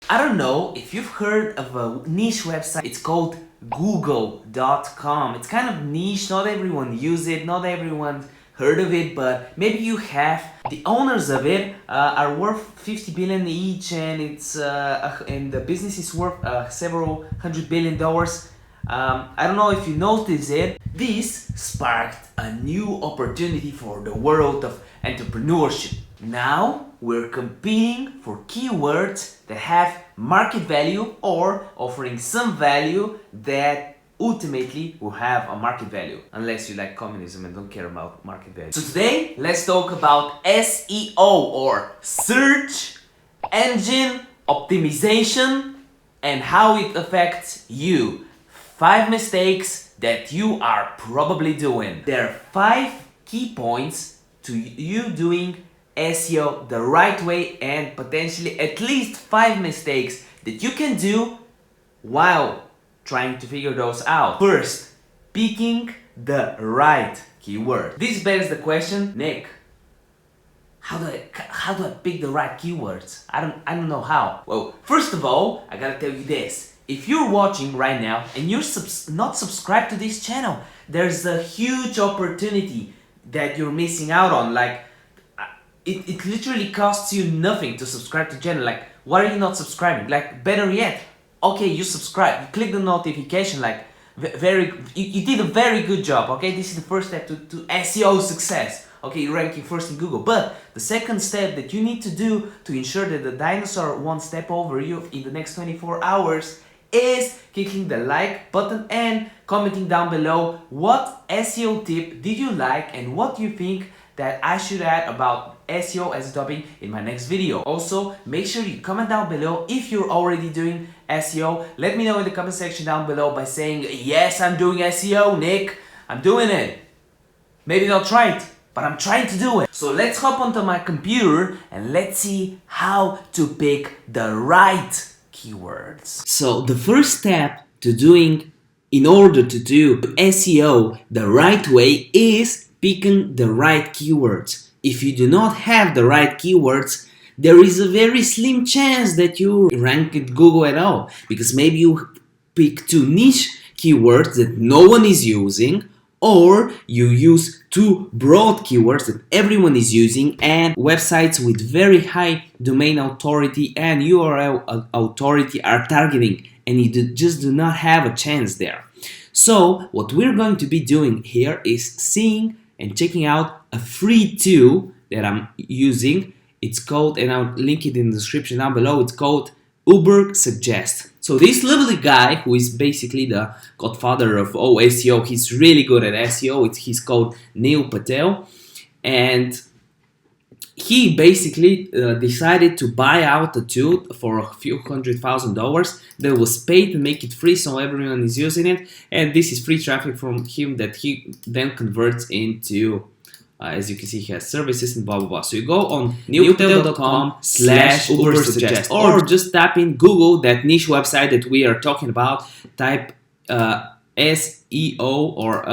I don't know if you've heard of a niche website. It's called google.com. It's kind of niche, not everyone uses it, not everyone heard of it, but maybe you have. The owners of it are worth 50 billion each, and and the business is worth several $100 billion. I don't know if you noticed it. This sparked a new opportunity for the world of entrepreneurship. Now we're competing for keywords that have market value or offering some value that ultimately will have a market value, unless you like communism and don't care about market value. So today, let's talk about SEO, or search engine optimization, and how it affects you. 5 mistakes that you are probably doing. There are 5 key points to you doing SEO the right way, and potentially at least 5 mistakes that you can do while trying to figure those out. First, picking the right keyword. This begs the question, Nick, how do I pick the right keywords? I don't know how. Well, first of all, I gotta tell you this. If you're watching right now and you're not subscribed to this channel, there's a huge opportunity that you're missing out on. Like, it literally costs you nothing to subscribe to the channel. Like, why are you not subscribing? Like, better yet, okay, you subscribe, you click the notification, like, you did a very good job, okay? This is the first step to SEO success. Okay, you're ranking first in Google. But the second step that you need to do to ensure that the dinosaur won't step over you in the next 24 hours is clicking the like button and commenting down below what SEO tip did you like and what you think that I should add about SEO as a topic in my next video. Also, make sure you comment down below if you're already doing SEO. Let me know in the comment section down below by saying, yes, I'm doing SEO, Nick, I'm doing it. Maybe not right, but I'm trying to do it. So let's hop onto my computer and let's see how to pick the right keywords. So the first step in order to do SEO the right way is picking the right keywords. If you do not have the right keywords, there is a very slim chance that you rank at Google at all, because maybe you pick 2 niche keywords that no one is using, or you use 2 broad keywords that everyone is using, and websites with very high domain authority and URL authority are targeting, and you just do not have a chance there. So what we're going to be doing here is seeing and checking out a free tool that I'm using. It's called, and I'll link it in the description down below, it's called Ubersuggest. So this lovely guy, who is basically the godfather of SEO, he's really good at SEO. He's called Neil Patel, and he basically decided to buy out the tool for a few $100,000 that was paid to make it free, so everyone is using it, and this is free traffic from him that he then converts into, as you can see, he has services and blah blah blah. So you go on neilpatel.com/Ubersuggest, or just tap in Google that niche website that we are talking about, type SEO or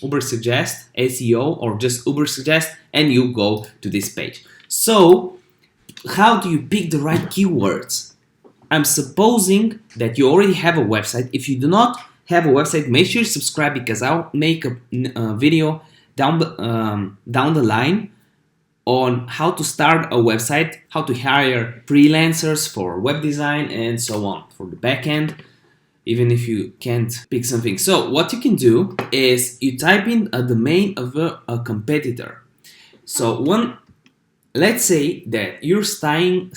Ubersuggest, SEO, or just Ubersuggest, and you go to this page. So how do you pick the right keywords? I'm supposing that you already have a website. If you do not have a website, make sure you subscribe, because I'll make a video down the line on how to start a website, how to hire freelancers for web design and so on, for the backend, even if you can't pick something. So what you can do is you type in a domain of a competitor. So let's say that you're starting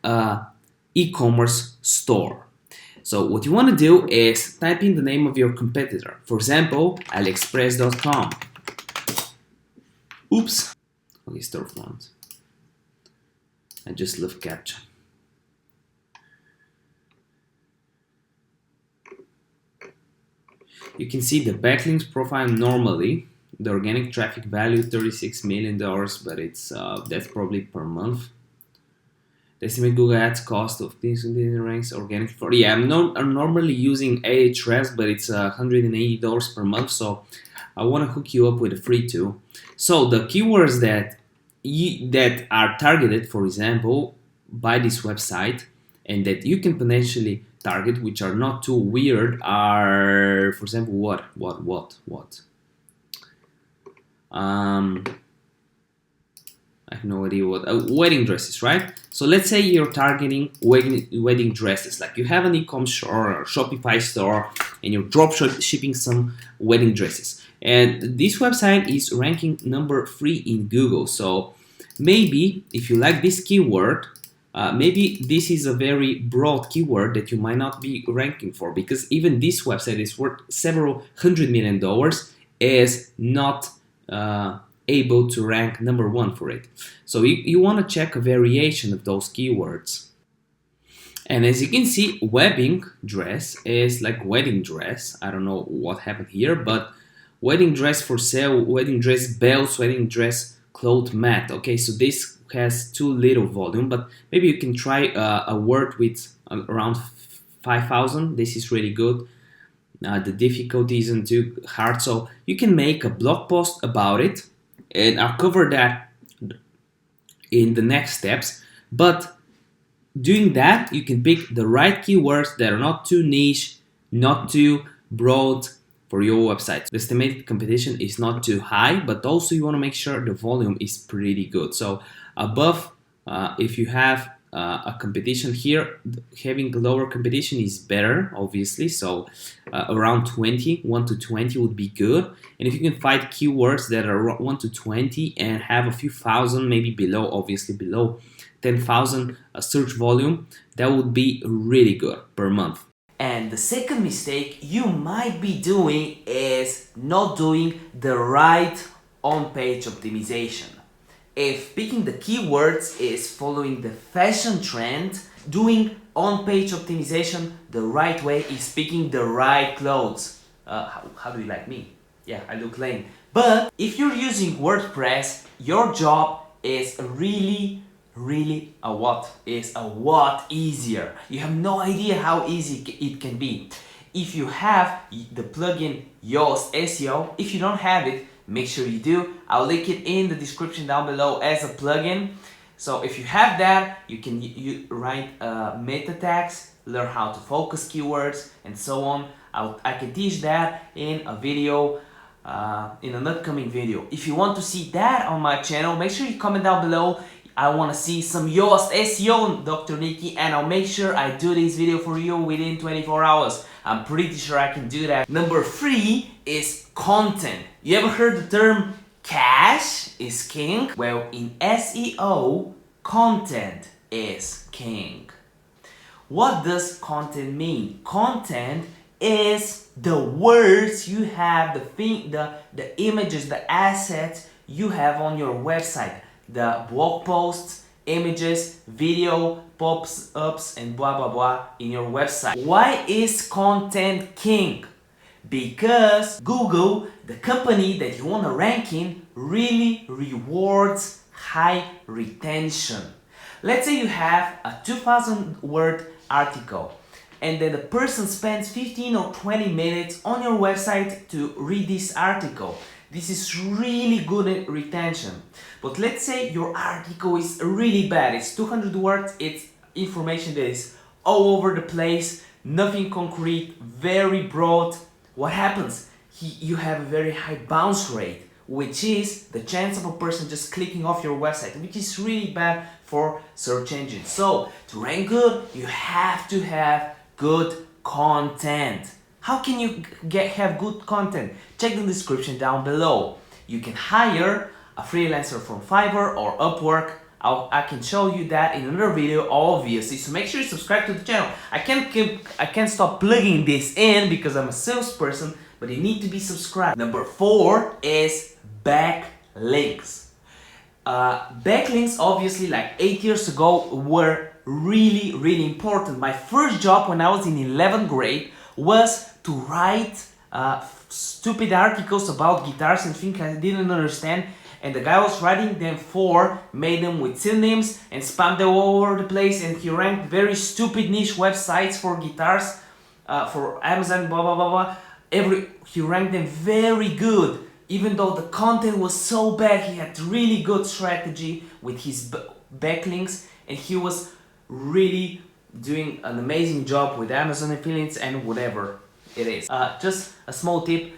a e-commerce store. So what you want to do is type in the name of your competitor. For example, aliexpress.com. Oops. Okay, storefront. I just love CAPTCHA. You can see the backlinks profile normally. The organic traffic value $36 million, but it's that's probably per month. The estimate Google Ads cost of this ranks organic for, yeah, I'm normally using Ahrefs, but it's $180 per month, so I want to hook you up with a free tool. So the keywords that are targeted, for example, by this website, and that you can potentially target, which are not too weird, are, for example, what? I have no idea what, wedding dresses, right? So let's say you're targeting wedding dresses, like you have an e-com store or Shopify store and you're drop shipping some wedding dresses. And this website is ranking number 3 in Google. So maybe if you like this keyword, maybe this is a very broad keyword that you might not be ranking for, because even this website is worth several $100 million, is not able to rank number 1 for it. So you want to check a variation of those keywords. And as you can see, wedding dress is like wedding dress. I don't know what happened here, but wedding dress for sale, wedding dress bells, wedding dress cloth mat. Okay, so this has too little volume, but maybe you can try a word with around 5,000. This is really good. The difficulty isn't too hard, so you can make a blog post about it, and I'll cover that in the next steps. But doing that, you can pick the right keywords that are not too niche, not too broad for your website. The estimated competition is not too high, but also you want to make sure the volume is pretty good. So above, if you have a competition here, having lower competition is better, obviously. So around 20, 1 to 20 would be good. And if you can find keywords that are 1 to 20 and have a few thousand, maybe below, obviously below 10,000 search volume, that would be really good per month. And the second mistake you might be doing is not doing the right on-page optimization. If picking the keywords is following the fashion trend, doing on-page optimization the right way is picking the right clothes. How do you like me? Yeah, I look lame. But if you're using WordPress, your job is really a lot easier. You have no idea how easy it can be. If you have the plugin Yoast SEO, if you don't have it, make sure you do. I'll link it in the description down below as a plugin. So if you have that, you can write meta tags, learn how to focus keywords, and so on. I can teach that in a video, in an upcoming video. If you want to see that on my channel, make sure you comment down below. I want to see some Yoast SEO, Dr. Niki, and I'll make sure I do this video for you within 24 hours. I'm pretty sure I can do that. Number 3 is content. You ever heard the term cash is king? Well, in SEO, content is king. What does content mean? Content is the words you have, the images, the assets you have on your website. The blog posts, images, video, pops-ups, and blah blah blah in your website. Why is content king? Because Google, the company that you want to rank in, really rewards high retention. Let's say you have a 2,000 word article and then the person spends 15 or 20 minutes on your website to read this article. This is really good retention. But let's say your article is really bad. It's 200 words, it's information that is all over the place, nothing concrete, very broad. What happens? You have a very high bounce rate, which is the chance of a person just clicking off your website, which is really bad for search engines. So to rank good, you have to have good content. How can you have good content? Check the description down below. You can hire a freelancer from Fiverr or Upwork. I can show you that in another video, obviously. So make sure you subscribe to the channel. I can't stop plugging this in because I'm a salesperson, but you need to be subscribed. Number 4 is backlinks. Backlinks, obviously, like 8 years ago, were really important. My first job when I was in 11th grade was to write stupid articles about guitars and things I didn't understand, and the guy was writing them for made them with synonyms and spammed them all over the place, and he ranked very stupid niche websites for guitars, for Amazon, blah blah blah blah. He ranked them very good, even though the content was so bad. He had really good strategy with his backlinks, and he was really doing an amazing job with Amazon affiliates and whatever it is. Just a small tip,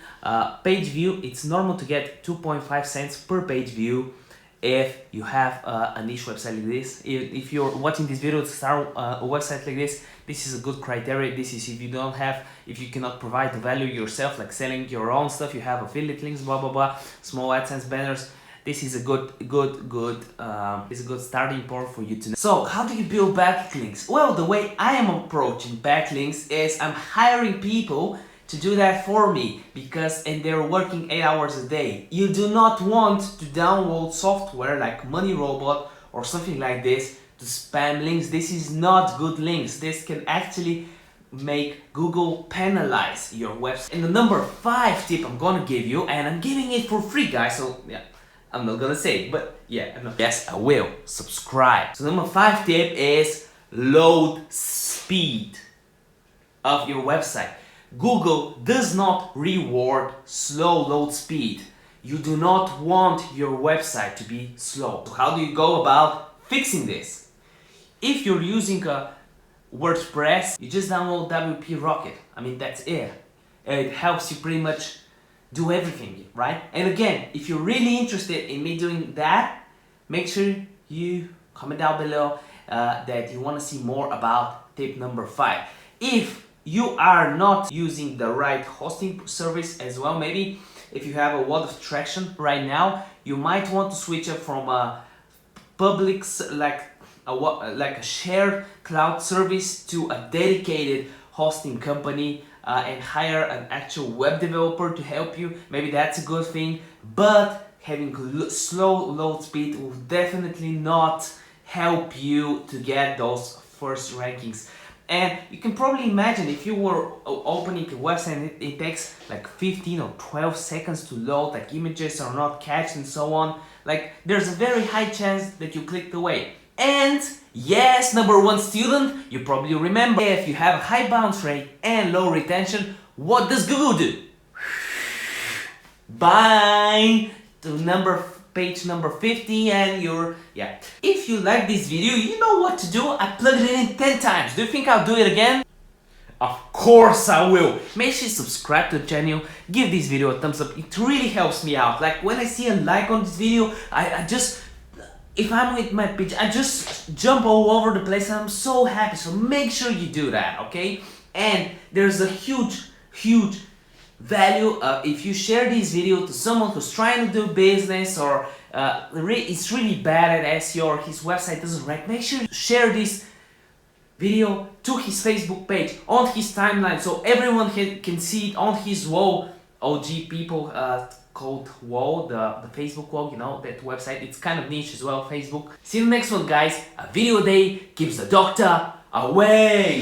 page view, it's normal to get 2.5 cents per page view if you have a niche website like this. If you're watching this video to start a website like this is a good criteria. This is if you cannot provide the value yourself, like selling your own stuff, you have affiliate links, blah blah blah, small AdSense banners. This is a good starting point for you to know. So how do you build backlinks? Well, the way I am approaching backlinks is I'm hiring people to do that for me, and they're working 8 hours a day. You do not want to download software like Money Robot or something like this to spam links. This is not good links. This can actually make Google penalize your website. And the number 5 tip I'm gonna give you, and I'm giving it for free, guys, so yeah, I'm not gonna say it, but yeah, yes, I will. Subscribe. So number 5 tip is load speed of your website. Google does not reward slow load speed. You do not want your website to be slow. So how do you go about fixing this? If you're using a WordPress, you just download WP Rocket. I mean, that's it. It helps you pretty much do everything, right? And again, if you're really interested in me doing that, make sure you comment down below that you want to see more about tip number 5. If you are not using the right hosting service as well, maybe if you have a lot of traction right now, you might want to switch up from a public, like a shared cloud service, to a dedicated hosting company and hire an actual web developer to help you. Maybe that's a good thing, but having slow load speed will definitely not help you to get those first rankings. And you can probably imagine, if you were opening a website and it takes like 15 or 12 seconds to load, like images are not cached and so on, like there's a very high chance that you clicked away. And yes, number 1 student, you probably remember, if you have a high bounce rate and low retention, what does Google do? Bye to page number 50, and if you like this video, you know what to do. I plugged it in 10 times. Do you think I'll do it again? Of course I will. Make sure you subscribe to the channel, give this video a thumbs up. It really helps me out. Like when I see a like on this video, if I'm with my page, I just jump all over the place and I'm so happy. So make sure you do that, okay? And there's a huge value if you share this video to someone who's trying to do business, or is really bad at SEO, or his website doesn't rank. Make sure you share this video to his Facebook page, on his timeline, so everyone can see it on his wall. OG people called wall, the Facebook wall, you know, that website. It's kind of niche as well, Facebook. See you in the next one, guys. A video a day keeps the doctor away.